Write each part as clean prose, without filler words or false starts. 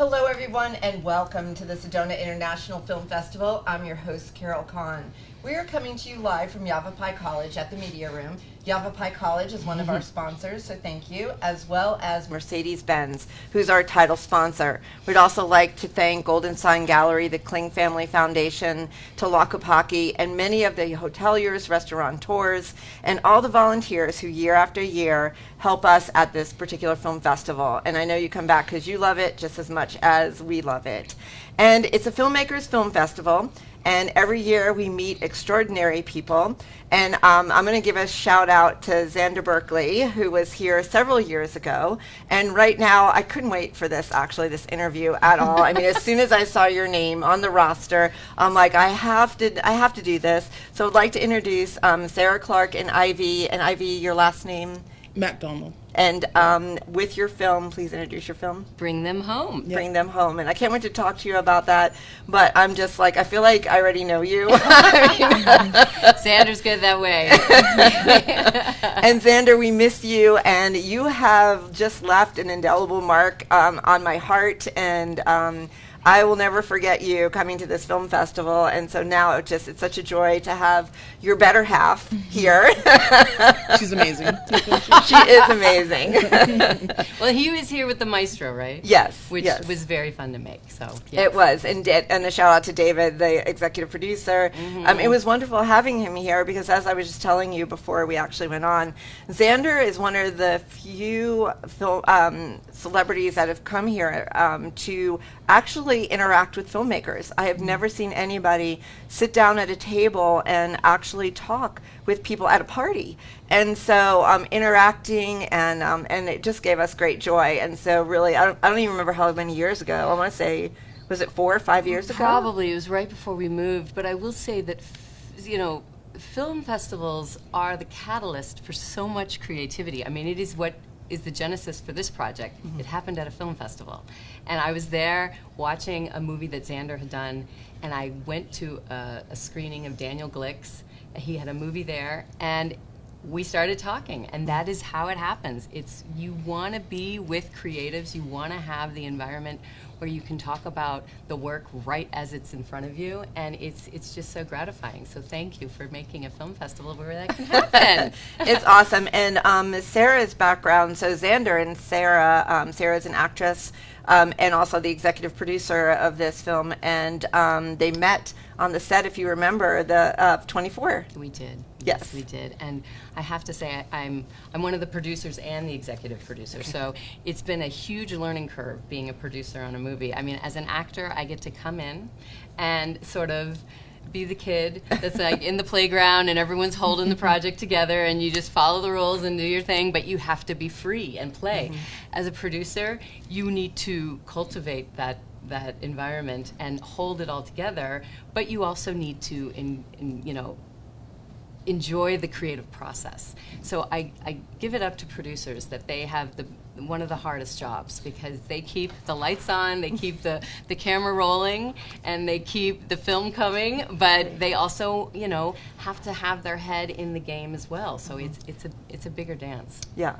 Hello, everyone, and welcome to the Sedona International Film Festival. I'm your host, Carol Kahn. We are coming to you live from Yavapai College at the Media Room. Yavapai College is one of our sponsors, so thank you, as well as Mercedes-Benz, who's our title sponsor. We'd also like to thank Golden Sign Gallery, the Kling Family Foundation, Tlaquepaque, and many of the hoteliers, restaurateurs, and all the volunteers who year after year help us at this particular film festival. And I know you come back because you love it just as much as we love it. And it's a filmmakers film festival. And every year we meet extraordinary people. And I'm going to give a shout out to Xander Berkeley, who was here several years ago. And right now, I couldn't wait for this interview at all. I mean, as soon as I saw your name on the roster, I'm like, I have to do this. So I'd like to introduce Sarah Clark and Ivy. And Ivy, your last name? MacDonald. And with your film, please introduce your film. Bring Them Home. Yep. Bring Them Home. And I can't wait to talk to you about that. But I'm just like, I feel like I already know you. Xander's good that way. And Xander, we miss you. And you have just left an indelible mark on my heart. And I will never forget you coming to this film festival, and so now it's such a joy to have your better half here. She's amazing. She is amazing. Well, he was here with the maestro, right? Yes. Which yes. was very fun to make. So yes. It was, and a shout out to David, the executive producer. It was wonderful having him here because, as I was just telling you before we actually went on, Xander is one of the few celebrities that have come here to actually interact with filmmakers. I have never seen anybody sit down at a table and actually talk with people at a party. And so interacting and it just gave us great joy. And so really, I don't even remember how many years ago. I want to say, was it 4 or 5 years ago? Probably. It was right before we moved. But I will say that, film festivals are the catalyst for so much creativity. I mean, it is what is the genesis for this project. It happened at a film festival. And I was there watching a movie that Xander had done, and I went to a screening of Daniel Glick's. He had a movie there, and we started talking, and that is how it happens. You want to be with creatives, you want to have the environment where you can talk about the work right as it's in front of you, and it's just so gratifying. So thank you for making a film festival where that can happen. It's awesome. And Sarah's background, so Xander and Sarah, Sarah's an actress and also the executive producer of this film, and they met on the set, if you remember, the 24. We did. Yes, we did. And I have to say, I'm one of the producers and the executive producer. So it's been a huge learning curve being a producer on a movie. I mean, as an actor, I get to come in and sort of be the kid that's like in the playground and everyone's holding the project together and you just follow the rules and do your thing, but you have to be free and play. As a producer, you need to cultivate that environment and hold it all together, but you also need to enjoy the creative process. So I give it up to producers that they have one of the hardest jobs because they keep the lights on, they keep the camera rolling, and they keep the film coming, but they also, have to have their head in the game as well. So it's a bigger dance. Yeah.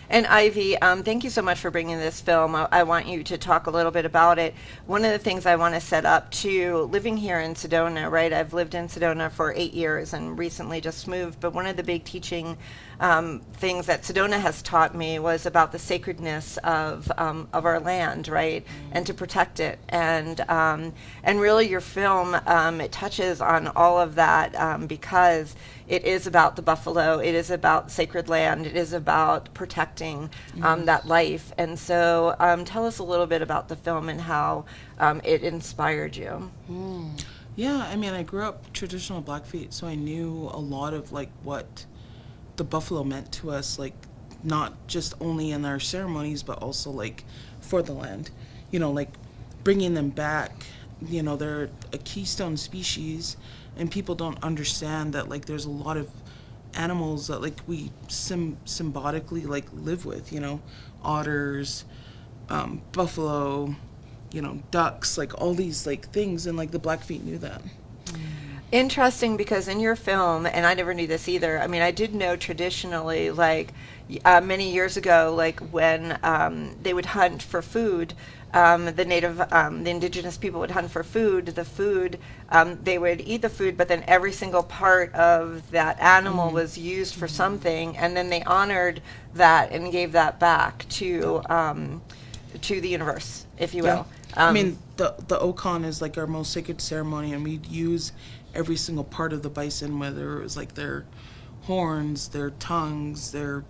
And Ivy, thank you so much for bringing this film. I want you to talk a little bit about it. One of the things I want to set up too, living here in Sedona, right? I've lived in Sedona for 8 years and recently just moved, but one of the big teaching things that Sedona has taught me was about the sacredness of our land, right? And to protect it. And really your film, it touches on all of that because it is about the buffalo, it is about sacred land, it is about protecting that life. And so tell us a little bit about the film and how it inspired you. Yeah, I mean, I grew up traditional Blackfeet, so I knew a lot of what the buffalo meant to us, not just only in our ceremonies, but also for the land, bringing them back. They're a keystone species, and people don't understand that there's a lot of animals that we symbolically live with, otters, buffalo, ducks, all these things, and the Blackfeet knew that. Interesting, because in your film, and I never knew this either, I mean, I did know traditionally, many years ago, when they would hunt for food, the indigenous people would hunt for food. The food, they would eat the food, but then every single part of that animal was used for something, and then they honored that and gave that back to the universe, if you will. I mean, the Okan is like our most sacred ceremony, and we'd use every single part of the bison, whether it was like their horns, their tongues, their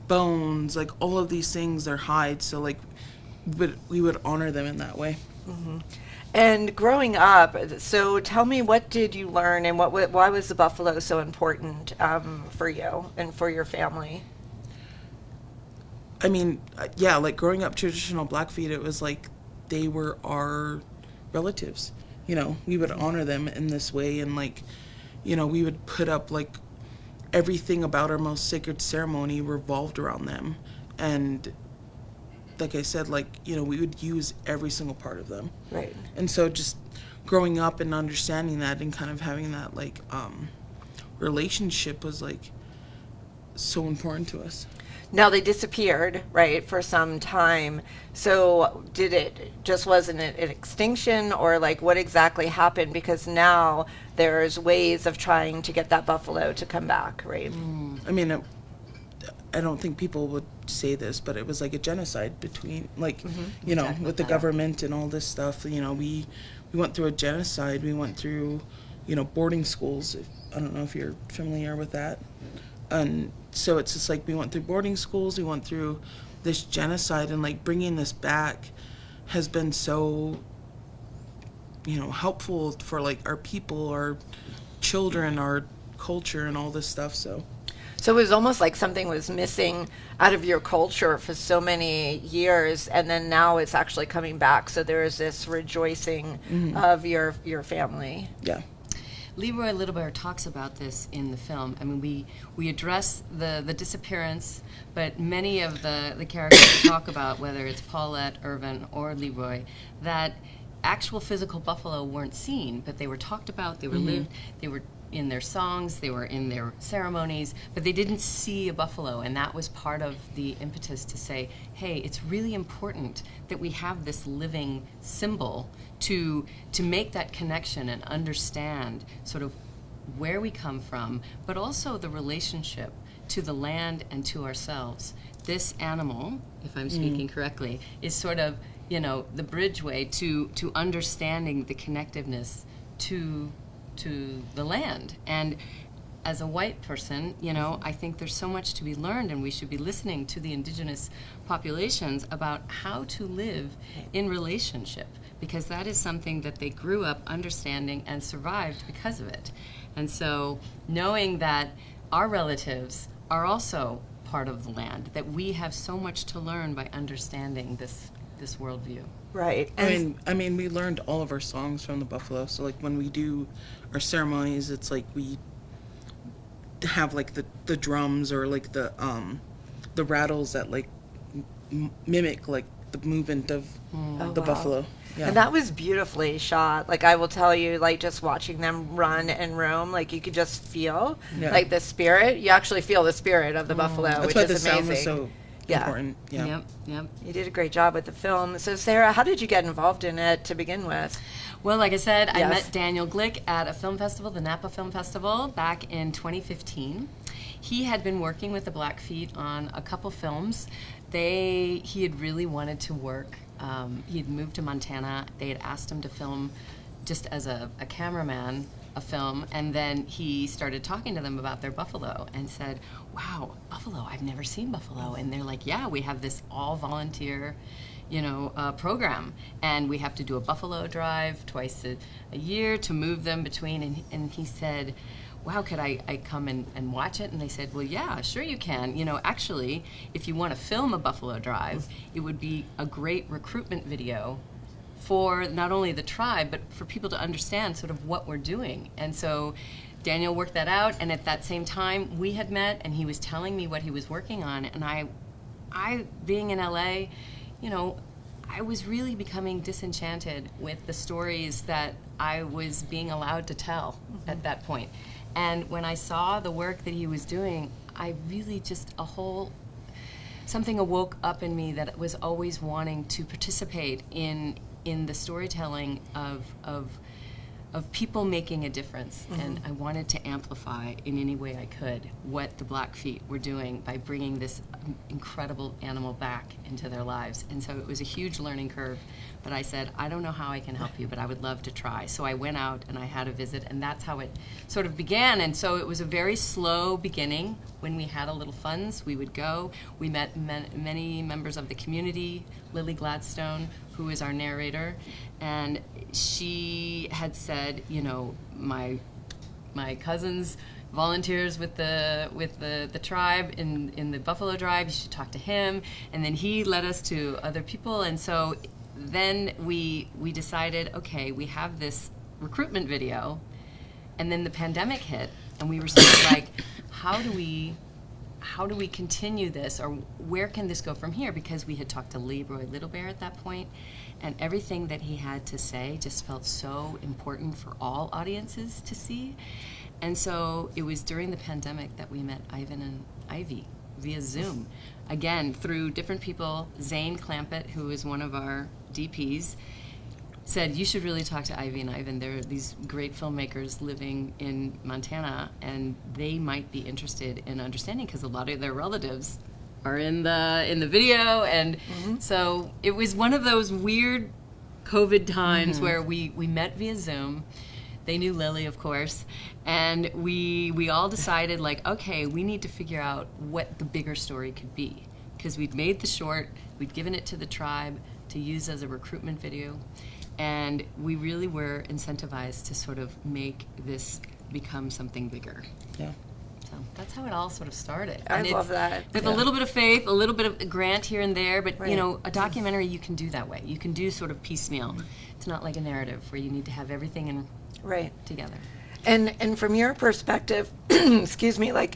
bones, like all of these things, their hides. So like, we would honor them in that way. And growing up, so tell me, what did you learn, and why was the buffalo so important for you and for your family? I mean, yeah, like growing up traditional Blackfeet, it was like they were our relatives. You know, we would honor them in this way, and like, you know, we would put up like everything about our most sacred ceremony revolved around them. And like I said, like, you know, we would use every single part of them. Right. And so just growing up and understanding that and kind of having that like relationship was like so important to us. Now they disappeared, right, for some time. So did it just wasn't it an extinction, or like what exactly happened? Because now there's ways of trying to get that buffalo to come back, right? I mean, I don't think people would say this, but it was like a genocide between, like, you know, with the government and all this stuff. You know, we went through a genocide. We went through, you know, boarding schools. I don't know if you're familiar with that. And so it's just like we went through boarding schools. We went through this genocide, and like bringing this back has been so, you know, helpful for like our people, our children, our culture, and all this stuff. So it was almost like something was missing out of your culture for so many years, and then now it's actually coming back. So there is this rejoicing of your family. yeah. Leroy Littlebear talks about this in the film. I mean, we address the disappearance, but many of the characters talk about, whether it's Paulette, Irvin, or Leroy, that actual physical buffalo weren't seen, but they were talked about, they were lived, they were in their songs, they were in their ceremonies, but they didn't see a buffalo, and that was part of the impetus to say, hey, it's really important that we have this living symbol to make that connection and understand sort of where we come from, but also the relationship to the land and to ourselves. This animal, if I'm speaking correctly, is sort of, you know, the bridgeway to understanding the connectiveness to the land. And as a white person, you know, I think there's so much to be learned, and we should be listening to the indigenous populations about how to live in relationship, because that is something that they grew up understanding and survived because of it. And so knowing that our relatives are also part of the land, that we have so much to learn by understanding this worldview. Right. I mean, we learned all of our songs from the buffalo. So like when we do our ceremonies, it's like we have like the drums or like the rattles that like mimic like the movement of the buffalo. Yeah. And that was beautifully shot. Like, I will tell you, like, just watching them run and roam, like, you could just feel, like, the spirit. You actually feel the spirit of the buffalo, That's which why is the amazing. sound was so important. Yeah. Yep. You did a great job with the film. So, Sarah, how did you get involved in it to begin with? Well, like I said, I Yes. met Daniel Glick at a film festival, the Napa Film Festival, back in 2015. He had been working with the Blackfeet on a couple films. He had really wanted to work. He had moved to Montana. They had asked him to film just as a cameraman a film, and then he started talking to them about their buffalo and said, wow, buffalo, I've never seen buffalo. And they're like, yeah, we have this all-volunteer program, and we have to do a buffalo drive twice a year to move them between. And he said, wow, could I come and watch it? And they said, well, yeah, sure you can. You know, actually, if you want to film a buffalo drive, it would be a great recruitment video for not only the tribe, but for people to understand sort of what we're doing. And so Daniel worked that out, and at that same time, we had met, and he was telling me what he was working on. And I being in LA, you know, I was really becoming disenchanted with the stories that I was being allowed to tell at that point. And when I saw the work that he was doing, I really just something awoke up in me that was always wanting to participate in the storytelling of people making a difference, and I wanted to amplify in any way I could what the Blackfeet were doing by bringing this incredible animal back into their lives. And so it was a huge learning curve, but I said, I don't know how I can help you, but I would love to try. So I went out and I had a visit, and that's how it sort of began. And so it was a very slow beginning. When we had a little funds, we would go. We met many members of the community, Lily Gladstone, who is our narrator, and she had said, you know, my cousins volunteers with the tribe in the buffalo drive. You should talk to him. And then he led us to other people, and so then we decided, okay, we have this recruitment video, and then the pandemic hit, and we were sort of like, how do we continue this, or where can this go from here? Because we had talked to Leroy Little Bear at that point, and everything that he had to say just felt so important for all audiences to see. And so it was during the pandemic that we met Ivan and Ivy via Zoom, again through different people. Zane Clampett, who is one of our DPs, said, you should really talk to Ivy and Ivan. They're these great filmmakers living in Montana, and they might be interested in understanding, because a lot of their relatives are in the video. And so it was one of those weird COVID times where we met via Zoom. They knew Lily, of course, and we all decided, like, okay, we need to figure out what the bigger story could be, because we'd made the short, we'd given it to the tribe to use as a recruitment video, and we really were incentivized to sort of make this become something bigger. Yeah. So that's how it all sort of started. I And love that. With a little bit of faith, a little bit of grant here and there, but Right. you know, a documentary you can do that way. You can do sort of piecemeal. It's not like a narrative where you need to have everything in Right. together. And from your perspective, excuse me, like,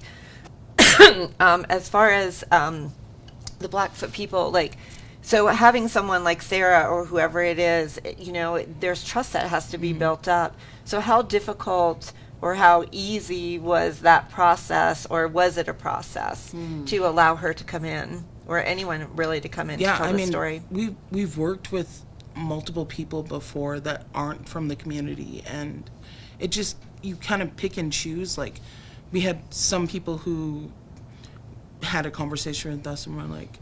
as far as the Blackfoot people, like, so having someone like Sarah or whoever it is, you know, there's trust that has to be built up. So how difficult or how easy was that process, or was it a process to allow her to come in, or anyone really to come in to tell the story? We've worked with multiple people before that aren't from the community, and it just, you kind of pick and choose. Like, we had some people who had a conversation with us and we're like,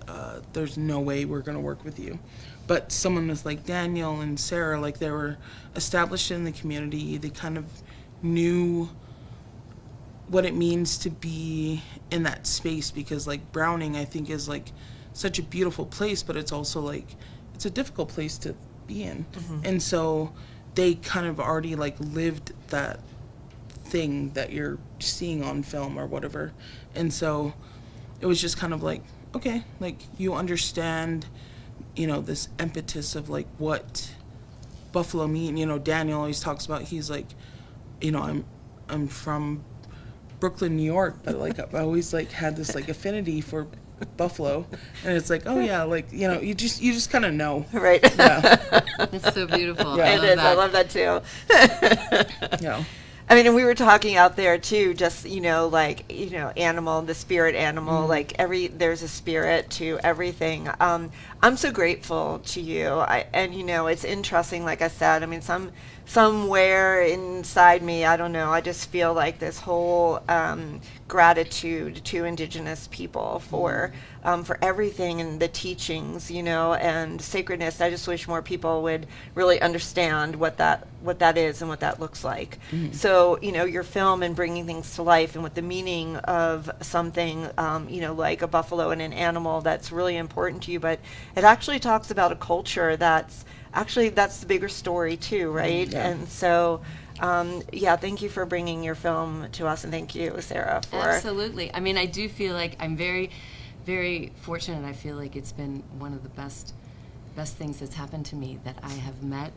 there's no way we're going to work with you. But someone was like Daniel and Sarah, like, they were established in the community. They kind of knew what it means to be in that space, because, like, Browning, I think, is like such a beautiful place, but it's also like, it's a difficult place to be in. And so they kind of already, like, lived that thing that you're seeing on film or whatever. And so it was just kind of like, okay, like, you understand, you know, this impetus of, like, what buffalo mean. You know, Daniel always talks about, he's like, you know, I'm from Brooklyn, New York, but, like, I've always, like, had this, like, affinity for buffalo. And it's like, oh yeah, like, you know, you just kind of know. Right. Yeah. It's so beautiful. Yeah. It is. I love that too. Yeah. I mean, and we were talking out there too, just, you know, like, you know, animal, the spirit animal, like there's a spirit to everything. I'm so grateful to you. And, you know, it's interesting, like I said, I mean, somewhere inside me, I don't know, I just feel like this whole gratitude to Indigenous people for everything and the teachings, you know, and sacredness. I just wish more people would really understand what that is and what that looks like. So, you know, your film and bringing things to life, and what the meaning of something, you know, like a buffalo and an animal, that's really important to you. But it actually talks about a culture that's the bigger story too, right? Yeah. And so, yeah, thank you for bringing your film to us, and thank you, Sarah, for Absolutely. I mean, I do feel like I'm very, very fortunate. I feel like it's been one of the best things that's happened to me, that I have met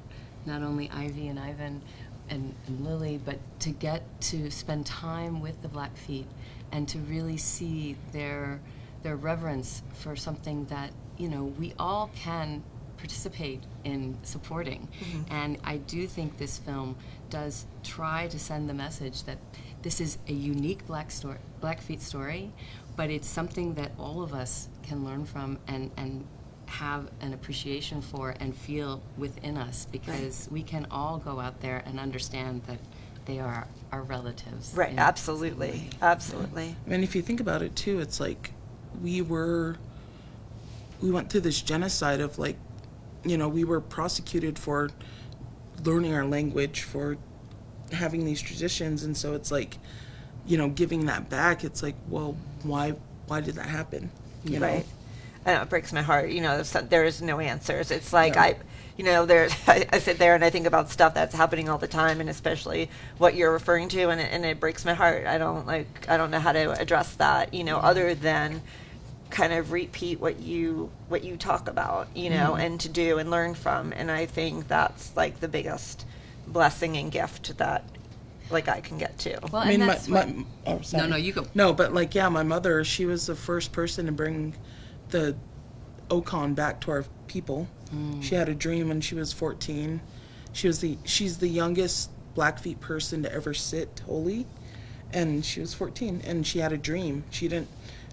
not only Ivy and Ivan and Lily, but to get to spend time with the Blackfeet and to really see their reverence for something that, you know, we all can participate in supporting. And I do think this film does try to send the message that this is a unique Blackfeet story but it's something that all of us can learn from and have an appreciation for and feel within us, because we can all go out there and understand that they are our relatives. Right, in absolutely, some way. absolutely. I mean, if you think about it too, it's like we went through this genocide of like, you know, we were prosecuted for learning our language, for having these traditions, and so it's like, you know, giving that back. It's like, well, why did that happen? You know? Right. I know, it breaks my heart. You know, there is no answers. It's like No. I sit there and I think about stuff that's happening all the time, and especially what you're referring to, and it breaks my heart. I don't know how to address that, you know, other than kind of repeat what you talk about, you know, and to do and learn from. And I think that's like the biggest blessing and gift that like I can get to. Well, I mean, and that's what, oh, sorry. no, you go. No, but like, yeah, my mother, she was the first person to bring the Okan back to our people. She had a dream when she was 14. She's the youngest Blackfeet person to ever sit holy, and she was 14, and she had a dream.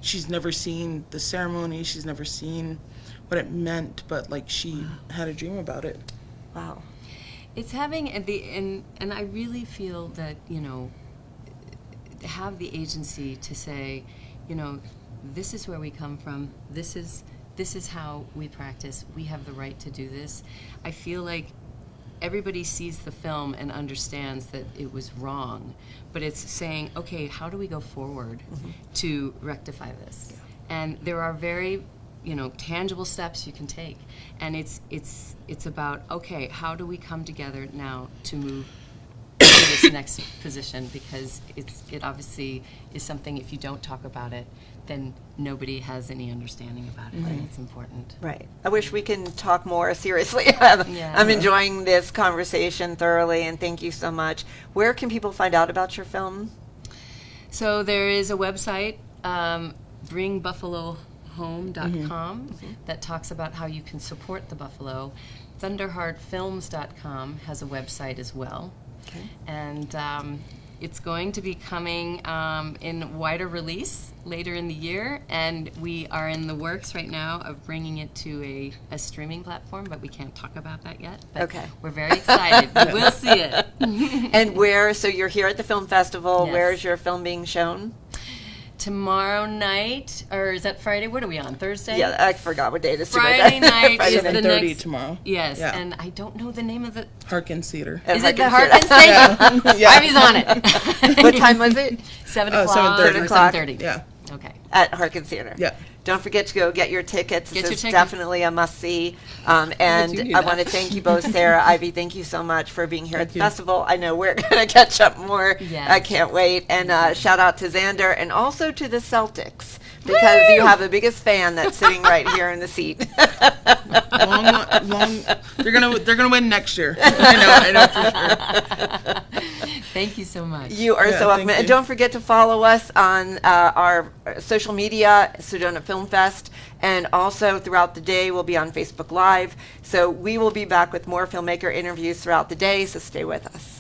She's never seen the ceremony. She's never seen what it meant, but like she had a dream about it. Wow. It's having and I really feel that, you know, to have the agency to say, you know, this is where we come from. This is how we practice. We have the right to do this. I feel like everybody sees the film and understands that it was wrong, but it's saying, okay, how do we go forward to rectify this? And there are very, you know, tangible steps you can take, and it's about, okay, how do we come together now to move to this next position, because it obviously is something, if you don't talk about it, then nobody has any understanding about it, and it's important. Right. I wish we can talk more seriously. Yeah. I'm enjoying this conversation thoroughly, and thank you so much. Where can people find out about your film? So there is a website, bringbuffalohome.com, that talks about how you can support the buffalo. Thunderheartfilms.com has a website as well. Okay. And it's going to be coming in wider release later in the year, and we are in the works right now of bringing it to a streaming platform, but we can't talk about that yet. But Okay. we're very excited. You will see it. And so you're here at the film festival. Yes. Where is your film being shown? Tomorrow night, or is that Friday? What are we on? Thursday? Yeah, I forgot what day it is. Friday night is the 7:30 next. tomorrow. Yes, Yeah. and I don't know the name of the. Harkins Theater. At Is it the Harkins Harkins thing? Yeah. Ivy's on it. What time was it? 7 Oh, o'clock. 7:30. or 7:00. 7:30. Yeah. Okay. At Harkins Theater. Yeah. Don't forget to go get your tickets. Get This your is ticket. definitely a must-see. And you do I that. want to thank you both, Sarah, Ivy. Thank you so much for being here at Thank the you. festival. I know we're going to catch up more. Yes. I can't wait. And shout out to Xander and also to the Celtics, because you have the biggest fan that's sitting right here in the seat. Long. They're gonna win next year. I know for sure. Thank you so much. You are Yeah, so welcome. thank And you. don't forget to follow us on our social media, Sedona Film Fest, and also throughout the day we'll be on Facebook Live. So we will be back with more filmmaker interviews throughout the day, so stay with us.